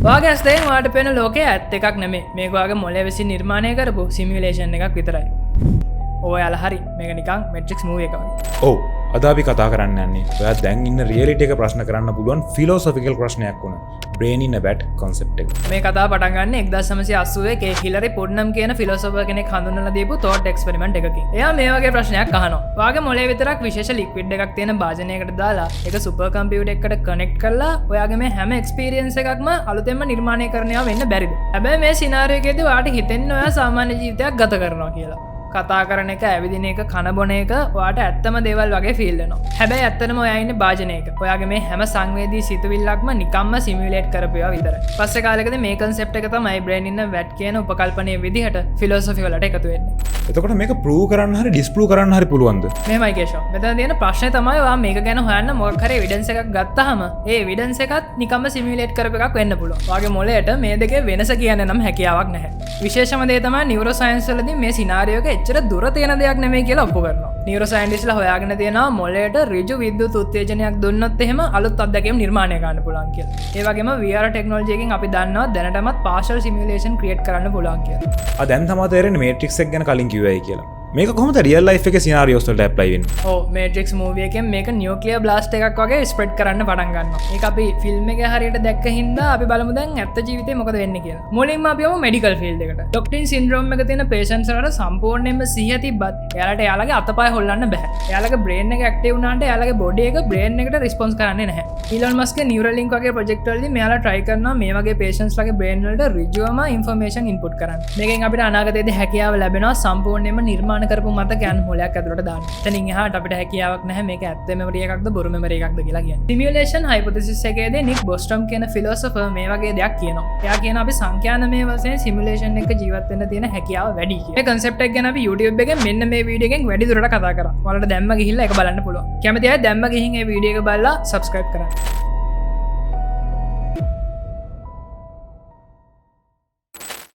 වාගේ ඇස්තෙන් වාට පෙන ලෝකයේ ඇත්ත එකක් නෙමේ. මේක වාගේ මොලේ විසින් නිර්මාණය කරපු සිමියුලේෂන් එකක් විතරයි. ඔයාලා හරි මේක නිකන් මැට්‍රික්ස් මූවි එකක් වගේ. ඔව් අද අපි කතා කරන්න යන්නේ ඔයා දැන් ඉන්න රියැලිටි එක ප්‍රශ්න කරන්න පුළුවන් ෆිලොසොෆිකල් ප්‍රශ්නයක් වුණ බ්‍රේන් ඉන් අ බැට් concept එක. මේ කතාව පටන් ගන්න 1980 කේ හිලරි පොඩ්නම් කියන ෆිලොසොෆර් කෙනෙක් හඳුන්වලා දීපු thought experiment එකකින්. එයා මේ වගේ ප්‍රශ්නයක් අහනවා. වාගේ මොලේ විතරක් විශේෂ ලික්විඩ් එකක් තියෙන භාජනයකට දාලා ඒක සුපර් කම්පියුටර් එකකට කනෙක්ට් කරලා ඔයාගේ මේ හැම එක්ස්පීරියන්ස් එකක්ම අලුතෙන්ම නිර්මාණය කරනවා වෙන්න බැරිද? හැබැයි මේ සිනාරියෝ එකේදී ඔයාට හිතෙන්නේ ඔයා සාමාන්‍ය ජීවිතයක් ගත කරනවා කියලා. කතා කරන එක ඇවිදින එක කනබොන එක ඔයාට ඇත්තම දේවල් වගේ ෆීල් වෙනවා. හැබැයි ඇත්තටම ඔයා ඉන්නේ භාජනයක. ඔයාගේ මේ හැම සංවේදී සිතුවිල්ලක්ම නිකම්ම සිමියුලේට් කරපුවා විතරයි. පස්සේ කාලෙකදී මේ concept එක තමයි brain in a vat කියන උපකල්පනයේ විදිහට ෆිලොසොෆි වලට එකතු වෙන්නේ. එතකොට මේක ප්‍රූව් කරන්න හරි ඩිස්ප්‍රූව් කරන්න හරි පුළුවන්ද? මෙහෙමයි කේෂෝ. මෙතන තියෙන ප්‍රශ්නේ තමයි ඔයා මේක ගැන හොයන්න මොකක් හරි එවිඩන්ස් එකක් ගත්තාම ඒ එවිඩන්ස් එකත් නිකම්ම සිමියුලේට් කරපු එකක් වෙන්න පුළුවන්. ඔයාගේ මොළයට මේ දෙකේ වෙනස කියන්න නම් හැකියාවක් නැහැ. විශේෂම දේ තමයි නියුරෝ සයන්ස් වලදී මේ සිනාරියෝ එක එච්චර දුර තියෙන දෙයක් නෙමෙයි කියලා ඔප්පු කරනවා. නියුරෝ සයන්ටිස්ට්ලා හොයාගෙන තියෙනවා මොළයට ඍජු විද්‍යුත් උත්තේජනයක් දුන්නොත් එහෙම අලුත් අත්දැකීම් නිර්මාණය කරන්න පුළුවන් කියලා. ඒ වගේම VR ටෙක්නොලොජි එකෙන් අපි දන්නවා දැනටමත් partial simulation create කරන්න පුළුවන් කියලා. දැන් තමයි තේරෙන්නේ මේට්‍රික්ස් එක ගැන කලින් කිව්වයි කියලා. මේක කොහොමද රියල් ලයිෆ් එකේ සිනාරියෝස් වලට ඇප්ලයි වෙන්නේ? ඔව් මේට්‍රික්ස් මූවි එකෙන් මේක නියුක්ලියර් බ්ලාස්ට් එකක් වගේ ස්ප්‍රෙඩ් කරන්න පටන් ගන්නවා. ඒක අපි ෆිල්ම් එකේ හරියට දැක්ක හින්දා අපි බලමු දැන් ඇත්ත ජීවිතේ මොකද වෙන්නේ කියලා. මුලින්ම අපි යමු මෙඩිකල් ෆීල්ඩ් එකට. ඩොක්ටින් සින්ඩ්‍රෝම් එක තියෙන පේෂන්ට්ස් වලට සම්පූර්ණයෙන්ම සිහිය තිබ්බත් එයාලට එයාලගේ අතපය හොල්ලන්න බෑ. එයාලගේ බ්‍රේන් එක ඇක්ටිව් වුණාට එයාලගේ බොඩි එක බ්‍රේන් එකට රිස්පොන්ස් කරන්නේ නැහැ. ඊලොන් මස්ක්ගේ නියුරලින්ක් වගේ ප්‍රොජෙක්ට් වලදී මෙයාලා try කරනවා මේ වගේ පේෂන්ට්ස්ලාගේ බ්‍රේන් වලට ඍජුවම ඉන්ෆර්මේෂන් ඉන්පුට් කරන්න. මේකෙන් අපිට අනාගතයේදී හැකියාව ලැබෙනවා සම්පූර්ණයෙන්ම නිර්මාණ කරපු මතකයන් මොලයක් ඇතුළට දාන්න. එතනින් එහාට අපිට හැකියාවක් නැහැ මේක ඇත්ත මෙමරි එකක්ද බොරු මෙමරි එකක්ද කියලා කියන්නේ. සිමියුලේෂන් හයිපොතෙසිස් එකේදී නික් බොස්ට්‍රම් කියන ෆිලොසොෆර් මේ වගේ දෙයක් කියනවා. එයා කියන අපි සංඛ්‍යානමය වශයෙන් සිමියුලේෂන් එක ජීවත් වෙන්න තියෙන හැකියාව වැඩි කියලා. මේ concept එක ගැන අපි YouTube එකෙන් මෙන්න මේ වීඩියෝ එකෙන් වැඩි දුරට කතා කරා. ඔයාලට දැම්ම ගිහිල්ලා ඒක බලන්න පුළුවන්. කැමති අය දැම්ම ගිහින් මේ වීඩියෝ එක බලලා subscribe කරන්න.